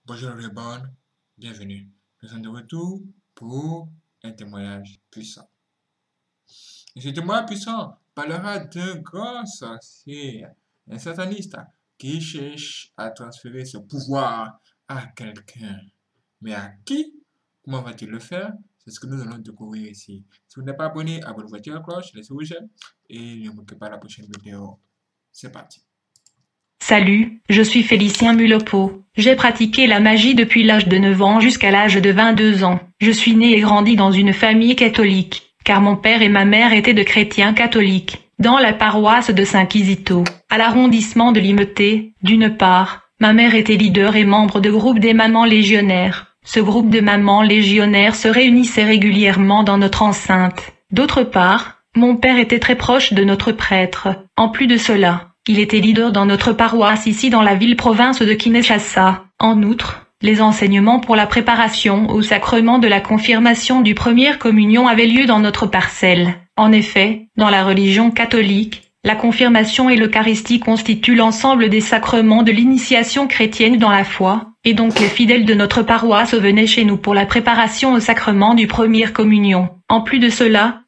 Bonjour les bonnes, bienvenue. Nous sommes de retour pour un témoignage puissant. Et ce témoignage puissant parlera d'un grand sorcier, un sataniste qui cherche à transférer ce pouvoir à quelqu'un. Mais à qui? Comment va-t-il le faire? C'est ce que nous allons découvrir ici. Si vous n'êtes pas abonné, abonnez-vous à la cloche, laissez-vous j'aime et ne manquez pas la prochaine vidéo. C'est parti. Salut, je suis Félicien Mulopo. J'ai pratiqué la magie depuis l'âge de 9 ans jusqu'à l'âge de 22 ans. Je suis né et grandi dans une famille catholique, car mon père et ma mère étaient de chrétiens catholiques, dans la paroisse de Saint-Quisito, à l'arrondissement de Limeté. D'une part, ma mère était leader et membre de groupe des mamans légionnaires. Ce groupe de mamans légionnaires se réunissait régulièrement dans notre enceinte. D'autre part, mon père était très proche de notre prêtre. En plus de cela, il était leader dans notre paroisse ici dans la ville-province de Kinshasa. En outre, les enseignements pour la préparation au sacrement de la confirmation du première communion avaient lieu dans notre parcelle. En effet, dans la religion catholique, la confirmation et l'Eucharistie constituent l'ensemble des sacrements de l'initiation chrétienne dans la foi, et donc les fidèles de notre paroisse venaient chez nous pour la préparation au sacrement du première communion. En plus de cela,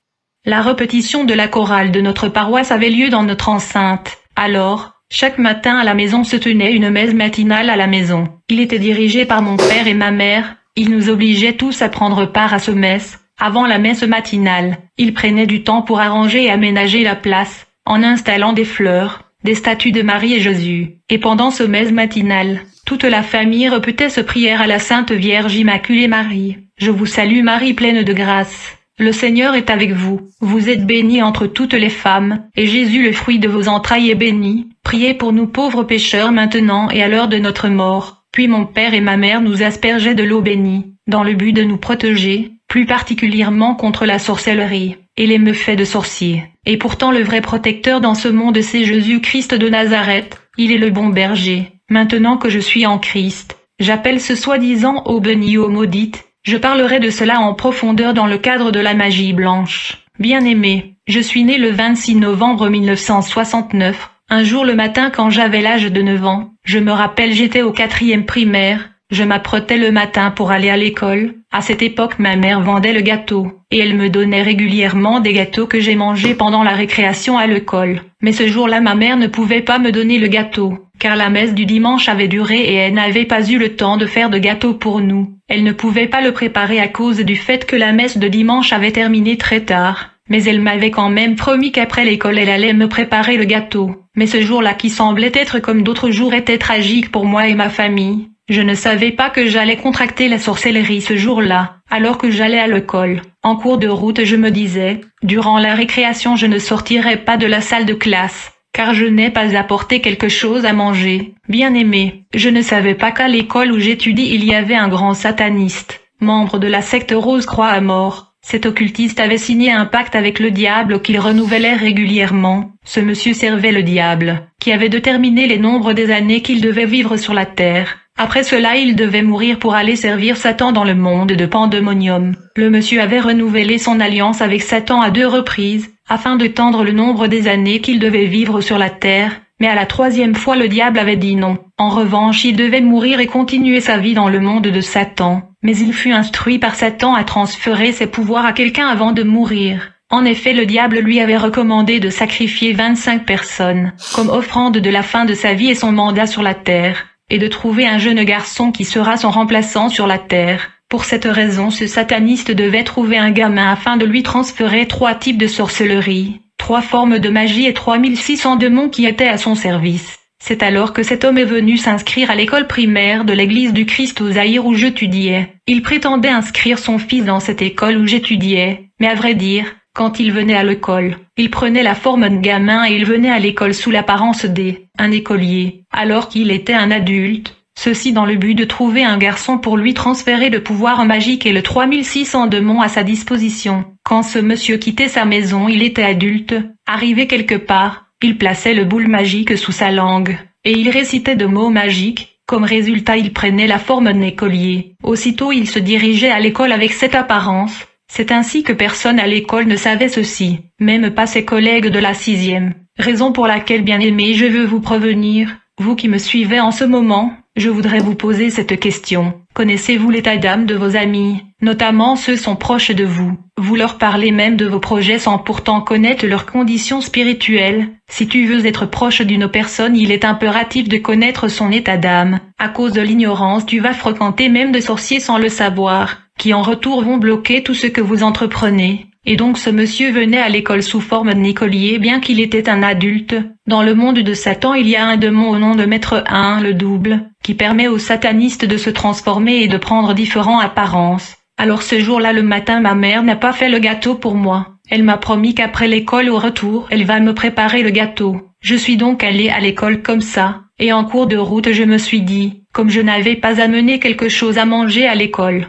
la répétition de la chorale de notre paroisse avait lieu dans notre enceinte. Alors, chaque matin à la maison se tenait une messe matinale à la maison. Il était dirigé par mon père et ma mère. Ils nous obligeaient tous à prendre part à ce messe. Avant la messe matinale, ils prenaient du temps pour arranger et aménager la place, en installant des fleurs, des statues de Marie et Jésus. Et pendant ce messe matinale, toute la famille répétait ce prière à la Sainte Vierge Immaculée Marie. Je vous salue Marie pleine de grâce. Le Seigneur est avec vous. Vous êtes bénie entre toutes les femmes, et Jésus, le fruit de vos entrailles, est béni. Priez pour nous pauvres pécheurs maintenant et à l'heure de notre mort. Puis mon père et ma mère nous aspergeaient de l'eau bénie, dans le but de nous protéger, plus particulièrement contre la sorcellerie et les méfaits de sorciers. Et pourtant le vrai protecteur dans ce monde, c'est Jésus-Christ de Nazareth. Il est le bon berger. Maintenant que je suis en Christ, j'appelle ce soi-disant eau bénie eau maudite. Je parlerai de cela en profondeur dans le cadre de la magie blanche. Bien-aimé, je suis né le 26 novembre 1969, un jour le matin quand j'avais l'âge de 9 ans. Je me rappelle, j'étais au 4e primaire. Je m'apprêtais le matin pour aller à l'école. À cette époque, ma mère vendait le gâteau, et elle me donnait régulièrement des gâteaux que j'ai mangés pendant la récréation à l'école. Mais ce jour-là, ma mère ne pouvait pas me donner le gâteau, car la messe du dimanche avait duré et elle n'avait pas eu le temps de faire de gâteau pour nous. Elle ne pouvait pas le préparer à cause du fait que la messe de dimanche avait terminé très tard. Mais elle m'avait quand même promis qu'après l'école elle allait me préparer le gâteau. Mais ce jour-là, qui semblait être comme d'autres jours, était tragique pour moi et ma famille. Je ne savais pas que j'allais contracter la sorcellerie ce jour-là, alors que j'allais à l'école. En cours de route, je me disais, durant la récréation, je ne sortirai pas de la salle de classe, car je n'ai pas apporté quelque chose à manger. Bien-aimé, je ne savais pas qu'à l'école où j'étudie il y avait un grand sataniste, membre de la secte Rose-Croix à mort. Cet occultiste avait signé un pacte avec le diable qu'il renouvelait régulièrement. Ce monsieur servait le diable, qui avait déterminé les nombres des années qu'il devait vivre sur la terre. Après cela, il devait mourir pour aller servir Satan dans le monde de Pandémonium. Le monsieur avait renouvelé son alliance avec Satan à 2 reprises, afin de tendre le nombre des années qu'il devait vivre sur la terre, mais à la 3e fois le diable avait dit non. En revanche, il devait mourir et continuer sa vie dans le monde de Satan. Mais il fut instruit par Satan à transférer ses pouvoirs à quelqu'un avant de mourir. En effet, le diable lui avait recommandé de sacrifier 25 personnes, comme offrande de la fin de sa vie et son mandat sur la terre, et de trouver un jeune garçon qui sera son remplaçant sur la terre. Pour cette raison, ce sataniste devait trouver un gamin afin de lui transférer 3 types de sorcellerie, 3 formes de magie et 3600 démons qui étaient à son service. C'est alors que cet homme est venu s'inscrire à l'école primaire de l'église du Christ au Zaïre où j'étudiais. Il prétendait inscrire son fils dans cette école où j'étudiais, mais à vrai dire, quand il venait à l'école, il prenait la forme de gamin et il venait à l'école sous l'apparence d'un écolier, alors qu'il était un adulte, ceci dans le but de trouver un garçon pour lui transférer le pouvoir magique et le 3600 démons à sa disposition. Quand ce monsieur quittait sa maison, il était adulte, arrivé quelque part, il plaçait le boule magique sous sa langue, et il récitait de mots magiques. Comme résultat, il prenait la forme d'un écolier. Aussitôt, il se dirigeait à l'école avec cette apparence. C'est ainsi que personne à l'école ne savait ceci, même pas ses collègues de la 6e. Raison pour laquelle, bien-aimé, je veux vous prévenir, vous qui me suivez en ce moment, je voudrais vous poser cette question. Connaissez-vous l'état d'âme de vos amis, notamment ceux sont proches de vous? Vous leur parlez même de vos projets sans pourtant connaître leurs conditions spirituelles. Si tu veux être proche d'une personne, il est impératif de connaître son état d'âme. À cause de l'ignorance, tu vas fréquenter même des sorciers sans le savoir, qui en retour vont bloquer tout ce que vous entreprenez. Et donc ce monsieur venait à l'école sous forme d'écolier bien qu'il était un adulte. Dans le monde de Satan il y a un démon au nom de Maître 1, le double, qui permet aux satanistes de se transformer et de prendre différentes apparences. Alors ce jour-là le matin ma mère n'a pas fait le gâteau pour moi. Elle m'a promis qu'après l'école au retour elle va me préparer le gâteau. Je suis donc allée à l'école comme ça, et en cours de route je me suis dit, comme je n'avais pas amené quelque chose à manger à l'école.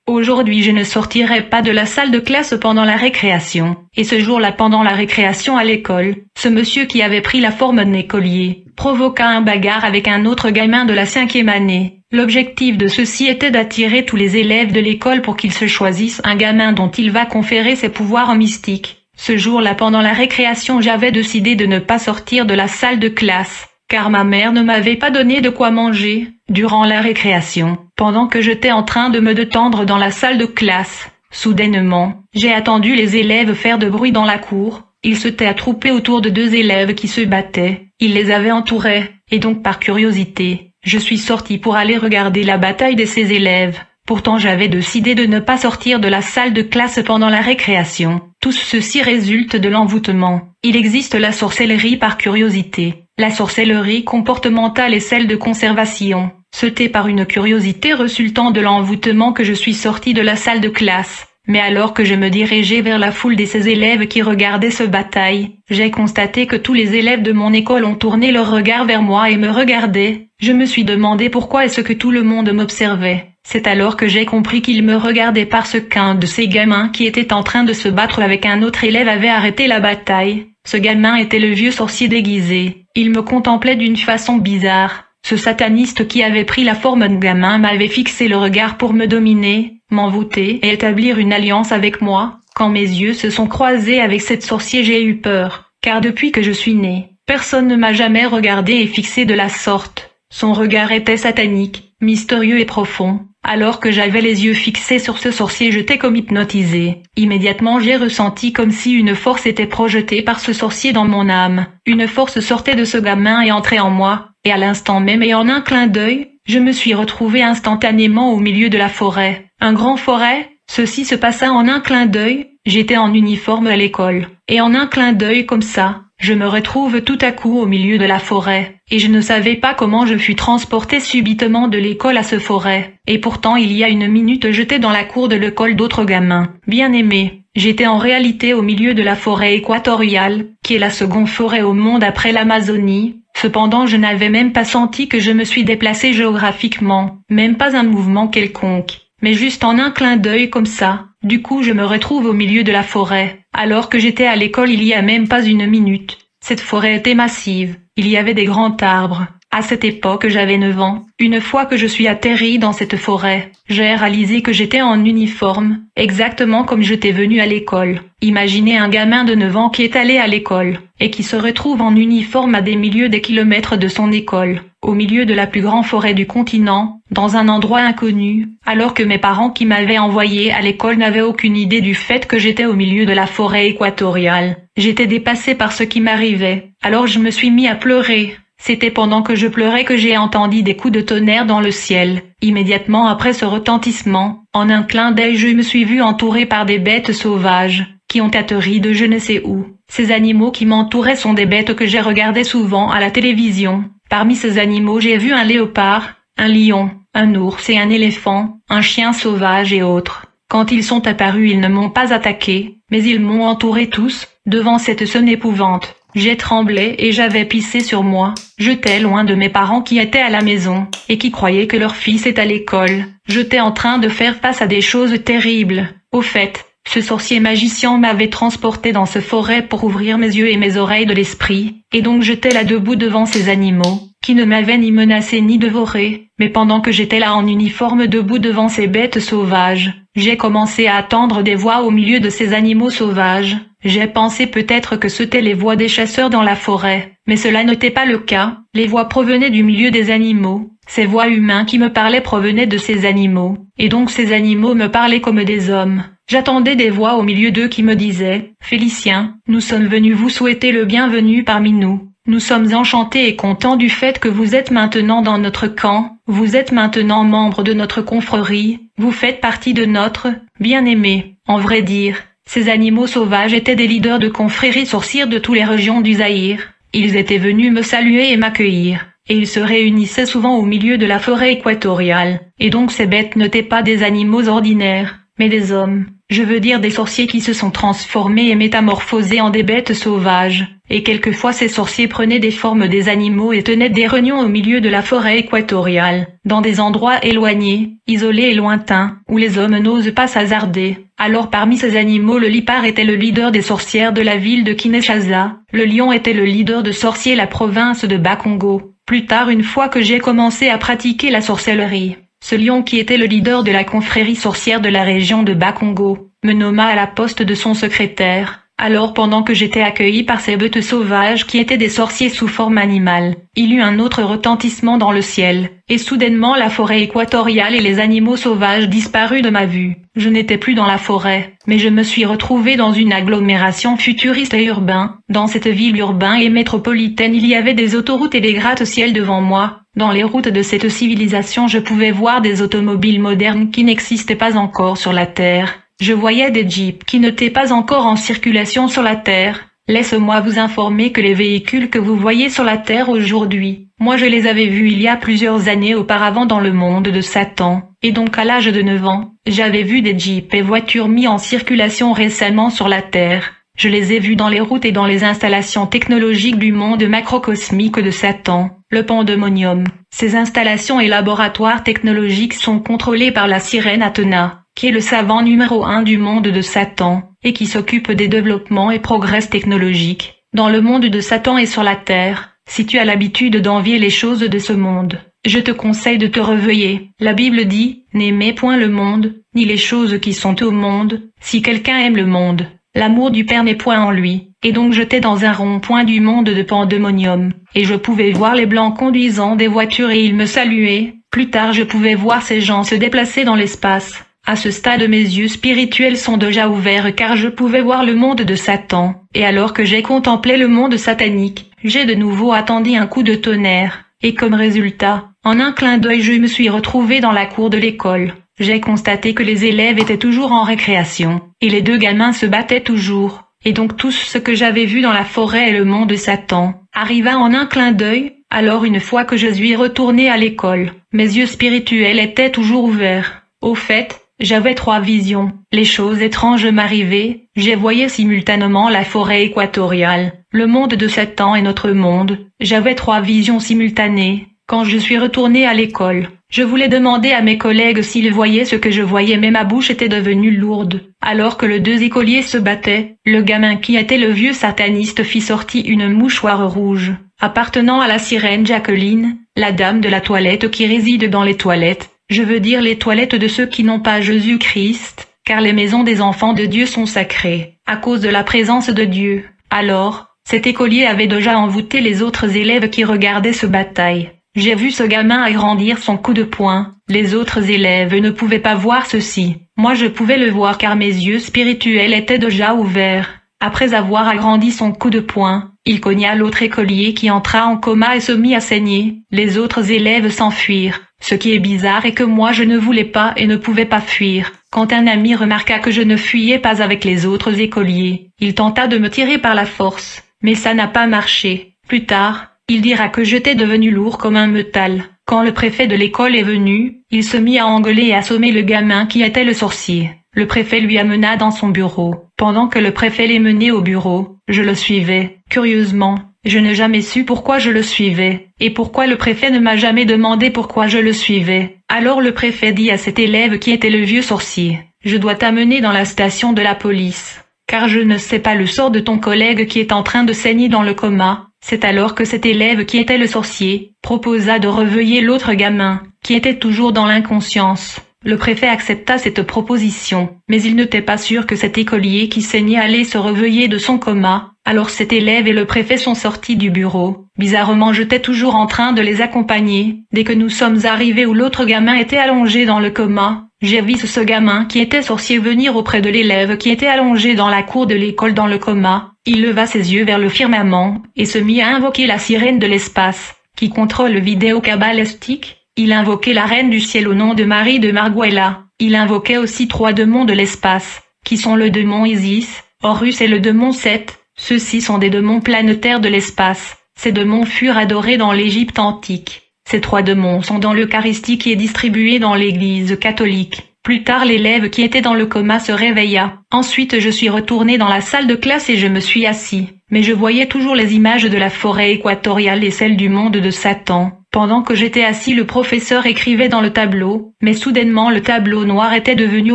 Aujourd'hui je ne sortirai pas de la salle de classe pendant la récréation. Et ce jour-là pendant la récréation à l'école, ce monsieur qui avait pris la forme d'un écolier, provoqua un bagarre avec un autre gamin de la 5e année. L'objectif de ceci était d'attirer tous les élèves de l'école pour qu'ils se choisissent un gamin dont il va conférer ses pouvoirs mystiques. Ce jour-là pendant la récréation j'avais décidé de ne pas sortir de la salle de classe, car ma mère ne m'avait pas donné de quoi manger durant la récréation. Pendant que j'étais en train de me détendre dans la salle de classe, soudainement, j'ai attendu les élèves faire de bruit dans la cour. Ils s'étaient attroupés autour de 2 élèves qui se battaient. Ils les avaient entourés, et donc par curiosité, je suis sortie pour aller regarder la bataille de ces élèves. Pourtant j'avais décidé de ne pas sortir de la salle de classe pendant la récréation. Tout ceci résulte de l'envoûtement. Il existe la sorcellerie par curiosité. La sorcellerie comportementale est celle de conservation. C'était par une curiosité résultant de l'envoûtement que je suis sortie de la salle de classe. Mais alors que je me dirigeais vers la foule de ces élèves qui regardaient ce bataille, j'ai constaté que tous les élèves de mon école ont tourné leur regard vers moi et me regardaient. Je me suis demandé pourquoi est-ce que tout le monde m'observait. C'est alors que j'ai compris qu'ils me regardaient parce qu'un de ces gamins qui était en train de se battre avec un autre élève avait arrêté la bataille. Ce gamin était le vieux sorcier déguisé. Il me contemplait d'une façon bizarre. Ce sataniste qui avait pris la forme de gamin m'avait fixé le regard pour me dominer, m'envoûter et établir une alliance avec moi. Quand mes yeux se sont croisés avec cette sorcière j'ai eu peur, car depuis que je suis née, personne ne m'a jamais regardé et fixé de la sorte. Son regard était satanique, mystérieux et profond. Alors que j'avais les yeux fixés sur ce sorcier j'étais comme hypnotisée. Immédiatement j'ai ressenti comme si une force était projetée par ce sorcier dans mon âme. Une force sortait de ce gamin et entrait en moi, et à l'instant même et en un clin d'œil, je me suis retrouvée instantanément au milieu de la forêt. Un grand forêt, ceci se passa en un clin d'œil, j'étais en uniforme à l'école. Et en un clin d'œil comme ça, je me retrouve tout à coup au milieu de la forêt, et je ne savais pas comment je fus transportée subitement de l'école à ce forêt. Et pourtant il y a une minute j'étais dans la cour de l'école d'autres gamins. Bien aimés, j'étais en réalité au milieu de la forêt équatoriale, qui est la seconde forêt au monde après l'Amazonie. Cependant je n'avais même pas senti que je me suis déplacée géographiquement, même pas un mouvement quelconque, mais juste en un clin d'œil comme ça. Du coup je me retrouve au milieu de la forêt, alors que j'étais à l'école il y a même pas une minute. Cette forêt était massive, il y avait des grands arbres. À cette époque j'avais 9 ans. Une fois que je suis atterrie dans cette forêt, j'ai réalisé que j'étais en uniforme, exactement comme j'étais venue à l'école. Imaginez un gamin de 9 ans qui est allé à l'école, et qui se retrouve en uniforme à des milliers de kilomètres de son école, au milieu de la plus grande forêt du continent, dans un endroit inconnu, alors que mes parents qui m'avaient envoyé à l'école n'avaient aucune idée du fait que j'étais au milieu de la forêt équatoriale. J'étais dépassée par ce qui m'arrivait, alors je me suis mis à pleurer. C'était pendant que je pleurais que j'ai entendu des coups de tonnerre dans le ciel. Immédiatement après ce retentissement, en un clin d'œil je me suis vue entourée par des bêtes sauvages, qui ont atterri de je ne sais où. Ces animaux qui m'entouraient sont des bêtes que j'ai regardées souvent à la télévision. Parmi ces animaux j'ai vu un léopard, un lion, un ours et un éléphant, un chien sauvage et autres. Quand ils sont apparus ils ne m'ont pas attaqué, mais ils m'ont entouré tous. Devant cette scène épouvante, j'ai tremblé et j'avais pissé sur moi. J'étais loin de mes parents qui étaient à la maison, et qui croyaient que leur fils est à l'école. J'étais en train de faire face à des choses terribles. Au fait, ce sorcier magicien m'avait transporté dans ce forêt pour ouvrir mes yeux et mes oreilles de l'esprit, et donc j'étais là debout devant ces animaux, qui ne m'avaient ni menacé ni dévoré, mais pendant que j'étais là en uniforme debout devant ces bêtes sauvages, j'ai commencé à entendre des voix au milieu de ces animaux sauvages. J'ai pensé peut-être que c'étaient les voix des chasseurs dans la forêt, mais cela n'était pas le cas. Les voix provenaient du milieu des animaux. Ces voix humaines qui me parlaient provenaient de ces animaux, et donc ces animaux me parlaient comme des hommes. J'entendais des voix au milieu d'eux qui me disaient « Félicien, nous sommes venus vous souhaiter le bienvenu parmi nous. Nous sommes enchantés et contents du fait que vous êtes maintenant dans notre camp, vous êtes maintenant membre de notre confrérie, vous faites partie de notre bien-aimé. » En vrai dire, ces animaux sauvages étaient des leaders de confréries sorcières de toutes les régions du Zaïre. Ils étaient venus me saluer et m'accueillir, et ils se réunissaient souvent au milieu de la forêt équatoriale, et donc ces bêtes n'étaient pas des animaux ordinaires, mais des hommes. Je veux dire des sorciers qui se sont transformés et métamorphosés en des bêtes sauvages, et quelquefois ces sorciers prenaient des formes des animaux et tenaient des réunions au milieu de la forêt équatoriale, dans des endroits éloignés, isolés et lointains, où les hommes n'osent pas s'hasarder. Alors parmi ces animaux le lipar était le leader des sorcières de la ville de Kinshasa, le lion était le leader de sorciers de la province de Bas-Congo. Plus tard, une fois que j'ai commencé à pratiquer la sorcellerie, ce lion qui était le leader de la confrérie sorcière de la région de Bas-Congo, me nomma à la poste de son secrétaire. Alors pendant que j'étais accueilli par ces bêtes sauvages qui étaient des sorciers sous forme animale, il eut un autre retentissement dans le ciel, et soudainement la forêt équatoriale et les animaux sauvages disparus de ma vue. Je n'étais plus dans la forêt, mais je me suis retrouvé dans une agglomération futuriste et urbaine. Dans cette ville urbaine et métropolitaine il y avait des autoroutes et des gratte-ciel devant moi. Dans les routes de cette civilisation je pouvais voir des automobiles modernes qui n'existaient pas encore sur la Terre. Je voyais des jeeps qui n'étaient pas encore en circulation sur la Terre. Laisse-moi vous informer que les véhicules que vous voyez sur la Terre aujourd'hui, moi je les avais vus il y a plusieurs années auparavant dans le monde de Satan, et donc à l'âge de 9 ans, j'avais vu des jeeps et voitures mis en circulation récemment sur la Terre. Je les ai vus dans les routes et dans les installations technologiques du monde macrocosmique de Satan, le pandémonium. Ces installations et laboratoires technologiques sont contrôlés par la sirène Athéna, qui est le savant numéro 1 du monde de Satan, et qui s'occupe des développements et progrès technologiques. Dans le monde de Satan et sur la Terre, si tu as l'habitude d'envier les choses de ce monde, je te conseille de te réveiller. La Bible dit, n'aimez point le monde, ni les choses qui sont au monde. Si quelqu'un aime le monde, l'amour du Père n'est point en lui. Et donc j'étais dans un rond-point du monde de pandémonium, et je pouvais voir les blancs conduisant des voitures et ils me saluaient. Plus tard je pouvais voir ces gens se déplacer dans l'espace. À ce stade mes yeux spirituels sont déjà ouverts car je pouvais voir le monde de Satan, et alors que j'ai contemplé le monde satanique, j'ai de nouveau attendu un coup de tonnerre, et comme résultat, en un clin d'œil je me suis retrouvé dans la cour de l'école. J'ai constaté que les élèves étaient toujours en récréation, et les deux gamins se battaient toujours, et donc tout ce que j'avais vu dans la forêt et le monde de Satan arriva en un clin d'œil. Alors une fois que je suis retourné à l'école, mes yeux spirituels étaient toujours ouverts. Au fait, j'avais 3 visions. Les choses étranges m'arrivaient. Je voyais simultanément la forêt équatoriale, le monde de Satan et notre monde. J'avais 3 visions simultanées. Quand je suis retourné à l'école, je voulais demander à mes collègues s'ils voyaient ce que je voyais mais ma bouche était devenue lourde. Alors que les 2 écoliers se battaient, le gamin qui était le vieux sataniste fit sortir une mouchoir rouge, appartenant à la sirène Jacqueline, la dame de la toilette qui réside dans les toilettes. Je veux dire les toilettes de ceux qui n'ont pas Jésus-Christ, car les maisons des enfants de Dieu sont sacrées, à cause de la présence de Dieu. Alors, cet écolier avait déjà envoûté les autres élèves qui regardaient ce bataille. J'ai vu ce gamin agrandir son coup de poing. Les autres élèves ne pouvaient pas voir ceci. Moi je pouvais le voir car mes yeux spirituels étaient déjà ouverts. Après avoir agrandi son coup de poing, il cogna l'autre écolier qui entra en coma et se mit à saigner. Les autres élèves s'enfuirent. Ce qui est bizarre est que moi je ne voulais pas et ne pouvais pas fuir. Quand un ami remarqua que je ne fuyais pas avec les autres écoliers, il tenta de me tirer par la force, mais ça n'a pas marché. Plus tard, il dira que j'étais devenu lourd comme un métal. Quand le préfet de l'école est venu, il se mit à engueuler et assommer le gamin qui était le sorcier. Le préfet lui amena dans son bureau. Pendant que le préfet les menait au bureau, je le suivais. Curieusement, je n'ai jamais su pourquoi je le suivais, et pourquoi le préfet ne m'a jamais demandé pourquoi je le suivais. Alors le préfet dit à cet élève qui était le vieux sorcier, « Je dois t'amener dans la station de la police, car je ne sais pas le sort de ton collègue qui est en train de saigner dans le coma. » C'est alors que cet élève qui était le sorcier proposa de réveiller l'autre gamin, qui était toujours dans l'inconscience. Le préfet accepta cette proposition, mais il n'était pas sûr que cet écolier qui saignait allait se réveiller de son coma. Alors cet élève et le préfet sont sortis du bureau. Bizarrement, j'étais toujours en train de les accompagner. Dès que nous sommes arrivés où l'autre gamin était allongé dans le coma, j'ai vu ce gamin qui était sorcier venir auprès de l'élève qui était allongé dans la cour de l'école dans le coma. Il leva ses yeux vers le firmament et se mit à invoquer la sirène de l'espace, qui contrôle le vidéo cabalistique. Il invoquait la reine du ciel au nom de Marie de Marguela. Il invoquait aussi 3 démons de l'espace, qui sont le démon Isis, Horus et le démon Seth. Ceux-ci sont des démons planétaires de l'espace. Ces démons furent adorés dans l'Égypte antique. Ces 3 démons sont dans l'Eucharistie qui est distribuée dans l'Église catholique. Plus tard, l'élève qui était dans le coma se réveilla. Ensuite, je suis retourné dans la salle de classe et je me suis assis. Mais je voyais toujours les images de la forêt équatoriale et celles du monde de Satan. Pendant que j'étais assis, le professeur écrivait dans le tableau, mais soudainement le tableau noir était devenu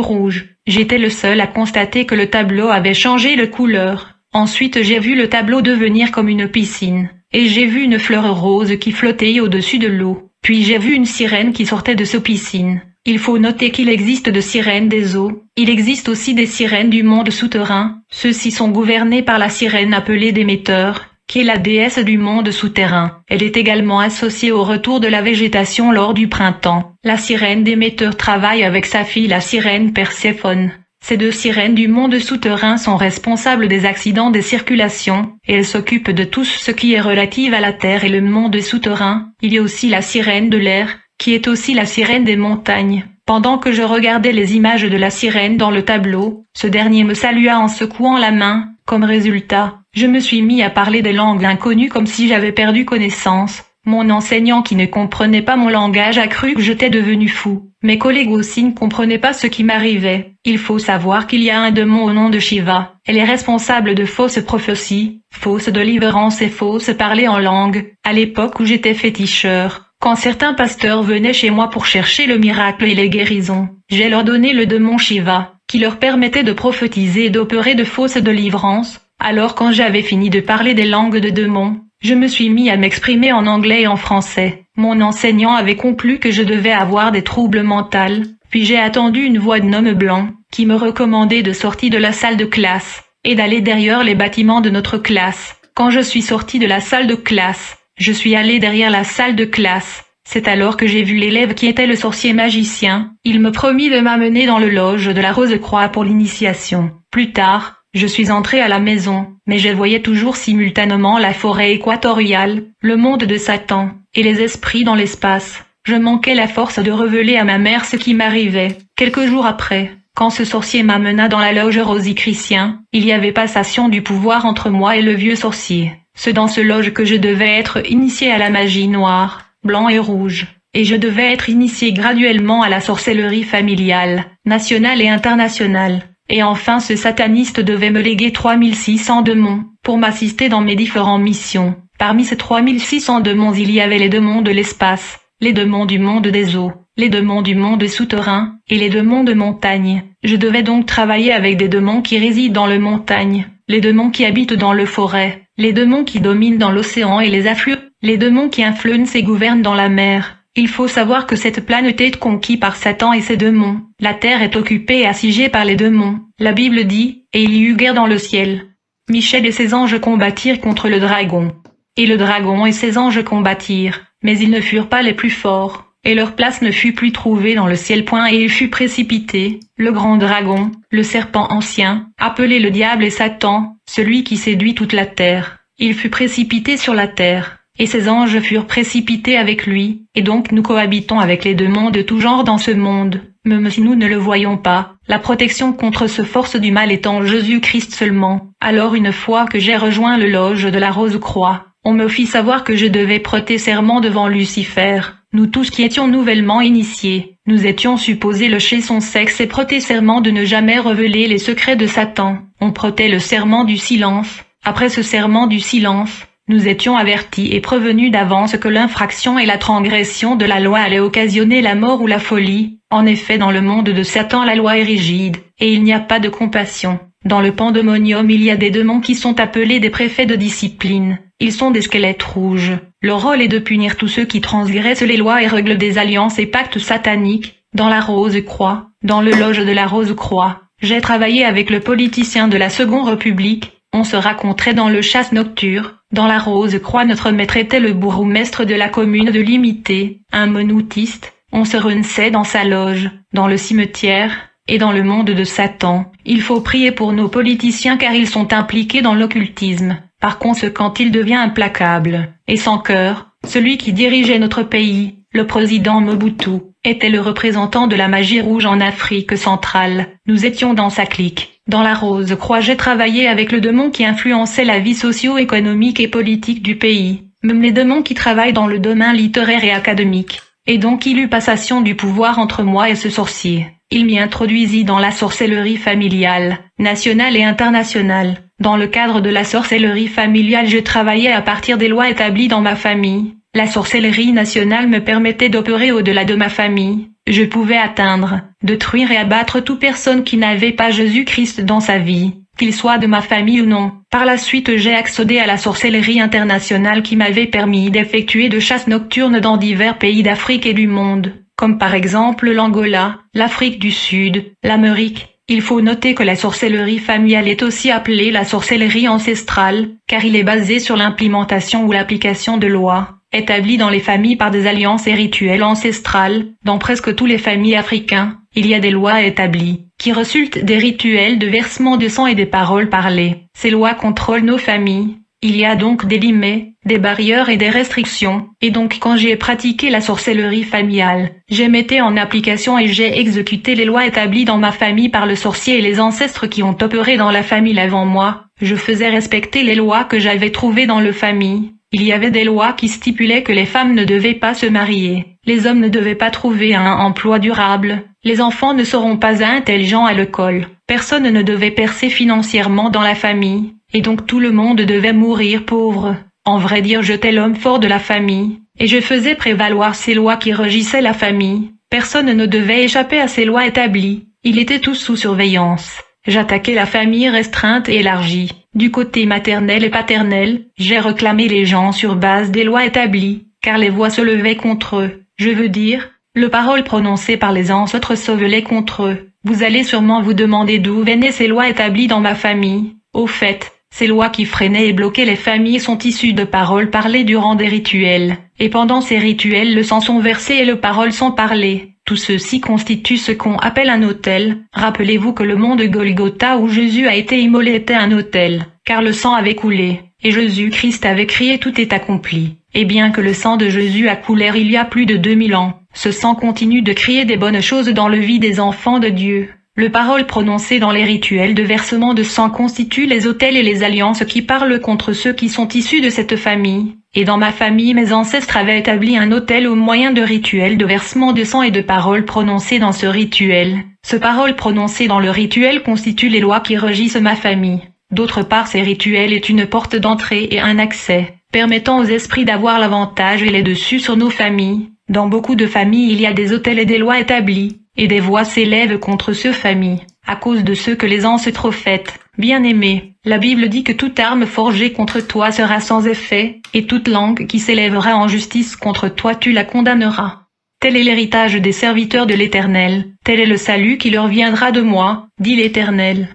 rouge. J'étais le seul à constater que le tableau avait changé de couleur. Ensuite, j'ai vu le tableau devenir comme une piscine, et j'ai vu une fleur rose qui flottait au-dessus de l'eau. Puis j'ai vu une sirène qui sortait de cette piscine. Il faut noter qu'il existe de sirènes des eaux. Il existe aussi des sirènes du monde souterrain. Ceux-ci sont gouvernés par la sirène appelée Déméter, qui est la déesse du monde souterrain. Elle est également associée au retour de la végétation lors du printemps. La sirène Déméter travaille avec sa fille la sirène Perséphone. Ces 2 sirènes du monde souterrain sont responsables des accidents de circulation, et elles s'occupent de tout ce qui est relatif à la terre et le monde souterrain. Il y a aussi la sirène de l'air, qui est aussi la sirène des montagnes. Pendant que je regardais les images de la sirène dans le tableau, ce dernier me salua en secouant la main. Comme résultat, je me suis mis à parler des langues inconnues comme si j'avais perdu connaissance. Mon enseignant qui ne comprenait pas mon langage a cru que j'étais devenu fou. Mes collègues aussi ne comprenaient pas ce qui m'arrivait. Il faut savoir qu'il y a un démon au nom de Shiva. Elle est responsable de fausses prophéties, fausses délivrances et fausses parler en langue. À l'époque où j'étais féticheur, quand certains pasteurs venaient chez moi pour chercher le miracle et les guérisons, j'ai leur donné le démon Shiva, qui leur permettait de prophétiser et d'opérer de fausses délivrances. Alors quand j'avais fini de parler des langues de démons, je me suis mis à m'exprimer en anglais et en français. Mon enseignant avait conclu que je devais avoir des troubles mentaux, puis j'ai attendu une voix d'un homme blanc, qui me recommandait de sortir de la salle de classe, et d'aller derrière les bâtiments de notre classe. Quand je suis sorti de la salle de classe, je suis allé derrière la salle de classe. C'est alors que j'ai vu l'élève qui était le sorcier magicien. Il me promit de m'amener dans le loge de la Rose-Croix pour l'initiation. Plus tard, je suis entré à la maison, mais je voyais toujours simultanément la forêt équatoriale, le monde de Satan, et les esprits dans l'espace. Je manquais la force de révéler à ma mère ce qui m'arrivait. Quelques jours après, quand ce sorcier m'amena dans la loge rosicrucien, il y avait passation du pouvoir entre moi et le vieux sorcier. C'est dans ce loge que je devais être initié à la magie noire, blanc et rouge, et je devais être initié graduellement à la sorcellerie familiale, nationale et internationale. Et enfin ce sataniste devait me léguer 3600 démons, pour m'assister dans mes différentes missions. Parmi ces 3600 démons il y avait les démons de l'espace, les démons du monde des eaux, les démons du monde souterrain, et les démons de montagne. Je devais donc travailler avec des démons qui résident dans le montagne, les démons qui habitent dans le forêt, les démons qui dominent dans l'océan et les affluents, les démons qui influencent et gouvernent dans la mer. Il faut savoir que cette planète est conquise par Satan et ses démons. La terre est occupée et assiégée par les démons. La Bible dit, et il y eut guerre dans le ciel. Michel et ses anges combattirent contre le dragon. Et le dragon et ses anges combattirent, mais ils ne furent pas les plus forts. Et leur place ne fut plus trouvée dans le ciel. Et il fut précipité, le grand dragon, le serpent ancien, appelé le diable et Satan, celui qui séduit toute la terre. Il fut précipité sur la terre. Et ses anges furent précipités avec lui, et donc nous cohabitons avec les démons de tout genre dans ce monde, même si nous ne le voyons pas, la protection contre ce force du mal est en Jésus-Christ seulement. Alors une fois que j'ai rejoint le loge de la Rose-Croix, on me fit savoir que je devais prêter serment devant Lucifer. Nous tous qui étions nouvellement initiés, nous étions supposés lâcher son sexe et prêter serment de ne jamais révéler les secrets de Satan. On prêtait le serment du silence. Après ce serment du silence, nous étions avertis et prévenus d'avance que l'infraction et la transgression de la loi allaient occasionner la mort ou la folie. En effet, dans le monde de Satan la loi est rigide, et il n'y a pas de compassion. Dans le pandémonium il y a des démons qui sont appelés des préfets de discipline. Ils sont des squelettes rouges. Leur rôle est de punir tous ceux qui transgressent les lois et règles des alliances et pactes sataniques. Dans la Rose-Croix, dans le loge de la Rose-Croix, j'ai travaillé avec le politicien de la Seconde République, on se raconterait dans le chasse nocturne. Dans la Rose-Croix, notre maître était le bourgmestre de la commune de Limité, un monoutiste. On se rençait dans sa loge, dans le cimetière, et dans le monde de Satan. Il faut prier pour nos politiciens car ils sont impliqués dans l'occultisme. Par conséquent, il devient implacable. Et sans cœur, celui qui dirigeait notre pays, le président Mobutu, était le représentant de la magie rouge en Afrique centrale. Nous étions dans sa clique. Dans la Rose-Croix, j'ai travaillé avec le démon qui influençait la vie socio-économique et politique du pays. Même les démons qui travaillent dans le domaine littéraire et académique. Et donc il eut passation du pouvoir entre moi et ce sorcier. Il m'y introduisit dans la sorcellerie familiale, nationale et internationale. Dans le cadre de la sorcellerie familiale, je travaillais à partir des lois établies dans ma famille. La sorcellerie nationale me permettait d'opérer au-delà de ma famille. Je pouvais atteindre, détruire et abattre toute personne qui n'avait pas Jésus-Christ dans sa vie, qu'il soit de ma famille ou non. Par la suite, j'ai accédé à la sorcellerie internationale qui m'avait permis d'effectuer de chasses nocturnes dans divers pays d'Afrique et du monde, comme par exemple l'Angola, l'Afrique du Sud, l'Amérique. Il faut noter que la sorcellerie familiale est aussi appelée la sorcellerie ancestrale, car il est basé sur l'implémentation ou l'application de lois établies dans les familles par des alliances et rituels ancestrales. Dans presque tous les familles africains, il y a des lois établies, qui résultent des rituels de versement de sang et des paroles parlées. Ces lois contrôlent nos familles. Il y a donc des limites, des barrières et des restrictions, et donc quand j'ai pratiqué la sorcellerie familiale, j'ai metté en application et j'ai exécuté les lois établies dans ma famille par le sorcier et les ancêtres qui ont opéré dans la famille avant moi. Je faisais respecter les lois que j'avais trouvées dans la famille. Il y avait des lois qui stipulaient que les femmes ne devaient pas se marier, les hommes ne devaient pas trouver un emploi durable, les enfants ne seront pas intelligents à l'école, personne ne devait percer financièrement dans la famille, et donc tout le monde devait mourir pauvre. En vrai dire, j'étais l'homme fort de la famille, et je faisais prévaloir ces lois qui régissaient la famille. Personne ne devait échapper à ces lois établies, ils étaient tous sous surveillance. J'attaquais la famille restreinte et élargie. Du côté maternel et paternel, j'ai réclamé les gens sur base des lois établies, car les voix se levaient contre eux. Je veux dire, les paroles prononcées par les ancêtres se velaient contre eux. Vous allez sûrement vous demander d'où venaient ces lois établies dans ma famille. Au fait, ces lois qui freinaient et bloquaient les familles sont issues de paroles parlées durant des rituels. Et pendant ces rituels, le sang sont versés et les paroles sont parlées. Tout ceci constitue ce qu'on appelle un autel. Rappelez-vous que le mont de Golgotha où Jésus a été immolé était un autel, car le sang avait coulé, et Jésus-Christ avait crié « Tout est accompli ». Et bien que le sang de Jésus a coulé il y a plus de 2000 ans, ce sang continue de crier des bonnes choses dans le vie des enfants de Dieu. Les paroles prononcées dans les rituels de versement de sang constituent les autels et les alliances qui parlent contre ceux qui sont issus de cette famille. Et dans ma famille, mes ancêtres avaient établi un autel au moyen de rituels de versement de sang et de paroles prononcées dans ce rituel. Ces paroles prononcées dans le rituel constituent les lois qui régissent ma famille. D'autre part, ces rituels est une porte d'entrée et un accès, permettant aux esprits d'avoir l'avantage et les dessus sur nos familles. Dans beaucoup de familles, il y a des autels et des lois établies, et des voix s'élèvent contre ces familles, à cause de ce que les ancêtres ont fait. Bien-aimé, la Bible dit que toute arme forgée contre toi sera sans effet, et toute langue qui s'élèvera en justice contre toi tu la condamneras. Tel est l'héritage des serviteurs de l'Éternel, tel est le salut qui leur viendra de moi, dit l'Éternel.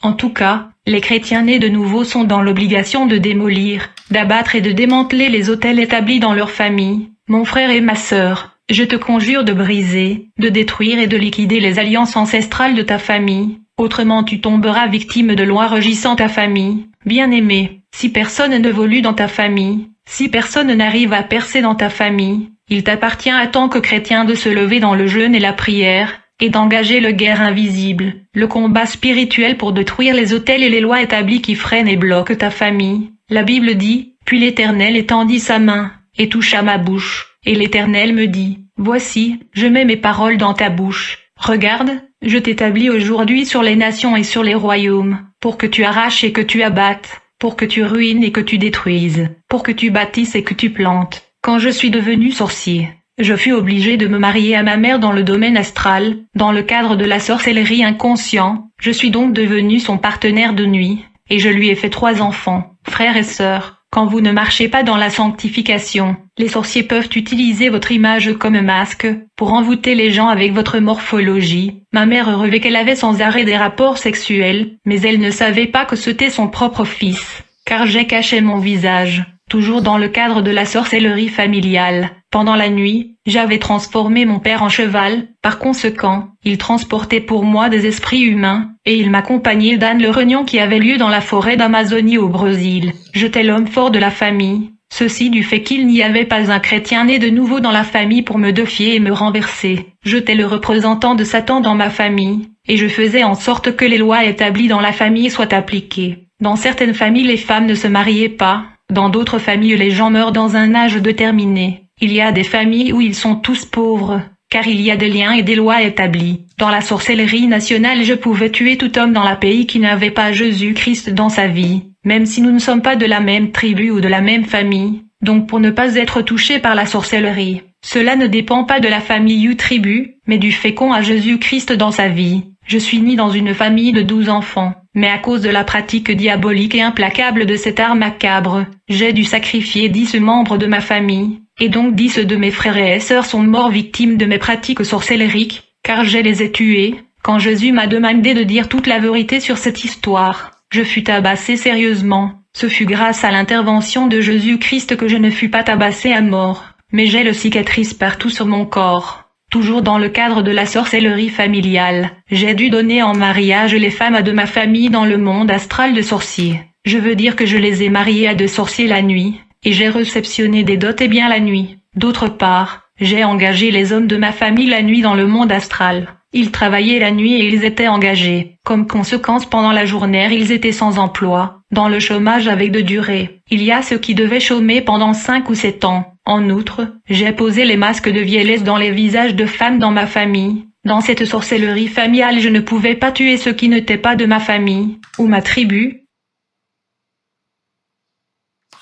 En tout cas, les chrétiens nés de nouveau sont dans l'obligation de démolir, d'abattre et de démanteler les autels établis dans leur famille. Mon frère et ma sœur, je te conjure de briser, de détruire et de liquider les alliances ancestrales de ta famille. Autrement tu tomberas victime de lois régissant ta famille. Bien-aimé, si personne n'évolue dans ta famille, si personne n'arrive à percer dans ta famille, il t'appartient à tant que chrétien de se lever dans le jeûne et la prière, et d'engager le guerre invisible, le combat spirituel pour détruire les autels et les lois établies qui freinent et bloquent ta famille. La Bible dit, « Puis l'Éternel étendit sa main, et toucha ma bouche, et l'Éternel me dit, « Voici, je mets mes paroles dans ta bouche. Regarde, je t'établis aujourd'hui sur les nations et sur les royaumes, pour que tu arraches et que tu abattes, pour que tu ruines et que tu détruises, pour que tu bâtisses et que tu plantes. » Quand je suis devenu sorcier, je fus obligé de me marier à ma mère dans le domaine astral, dans le cadre de la sorcellerie inconscient. Je suis donc devenu son partenaire de nuit, et je lui ai fait 3 enfants, frères et sœurs. Quand vous ne marchez pas dans la sanctification, les sorciers peuvent utiliser votre image comme masque, pour envoûter les gens avec votre morphologie. Ma mère rêvait qu'elle avait sans arrêt des rapports sexuels, mais elle ne savait pas que c'était son propre fils, car j'ai caché mon visage, toujours dans le cadre de la sorcellerie familiale. Pendant la nuit, j'avais transformé mon père en cheval, par conséquent, il transportait pour moi des esprits humains, et il m'accompagnait dans le réunion qui avait lieu dans la forêt d'Amazonie au Brésil. J'étais l'homme fort de la famille, ceci du fait qu'il n'y avait pas un chrétien né de nouveau dans la famille pour me défier et me renverser. J'étais le représentant de Satan dans ma famille, et je faisais en sorte que les lois établies dans la famille soient appliquées. Dans certaines familles les femmes ne se mariaient pas, dans d'autres familles les gens meurent dans un âge déterminé. Il y a des familles où ils sont tous pauvres, car il y a des liens et des lois établis. Dans la sorcellerie nationale je pouvais tuer tout homme dans la pays qui n'avait pas Jésus-Christ dans sa vie, même si nous ne sommes pas de la même tribu ou de la même famille, donc pour ne pas être touché par la sorcellerie. Cela ne dépend pas de la famille ou tribu, mais du fait qu'on a Jésus-Christ dans sa vie. Je suis né dans une famille de 12 enfants, mais à cause de la pratique diabolique et implacable de cet art macabre, j'ai dû sacrifier 10 membres de ma famille, et donc 10 de mes frères et sœurs sont morts victimes de mes pratiques sorcellériques, car je les ai tués. Quand Jésus m'a demandé de dire toute la vérité sur cette histoire, je fus tabassé sérieusement. Ce fut grâce à l'intervention de Jésus-Christ que je ne fus pas tabassé à mort, mais j'ai le cicatrice partout sur mon corps. Toujours dans le cadre de la sorcellerie familiale, j'ai dû donner en mariage les femmes de ma famille dans le monde astral de sorciers. Je veux dire que je les ai mariées à 2 sorciers la nuit, et j'ai réceptionné des dots et biens la nuit. D'autre part, j'ai engagé les hommes de ma famille la nuit dans le monde astral. Ils travaillaient la nuit et ils étaient engagés. Comme conséquence, pendant la journée, ils étaient sans emploi, dans le chômage avec de durée. Il y a ceux qui devaient chômer pendant 5 ou 7 ans. En outre, j'ai posé les masques de vieillesse dans les visages de femmes dans ma famille. Dans cette sorcellerie familiale, je ne pouvais pas tuer ceux qui n'étaient pas de ma famille, ou ma tribu.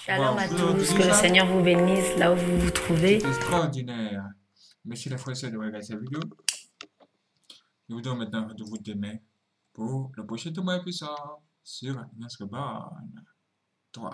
Shalom à Wow, tous, vous que avez le vu ça? Seigneur vous bénisse là où vous vous trouvez. C'est extraordinaire. Merci la fois de regarder cette vidéo. Je vous donne maintenant rendez-vous demain pour le prochain témoin puissant sur notre barre 3.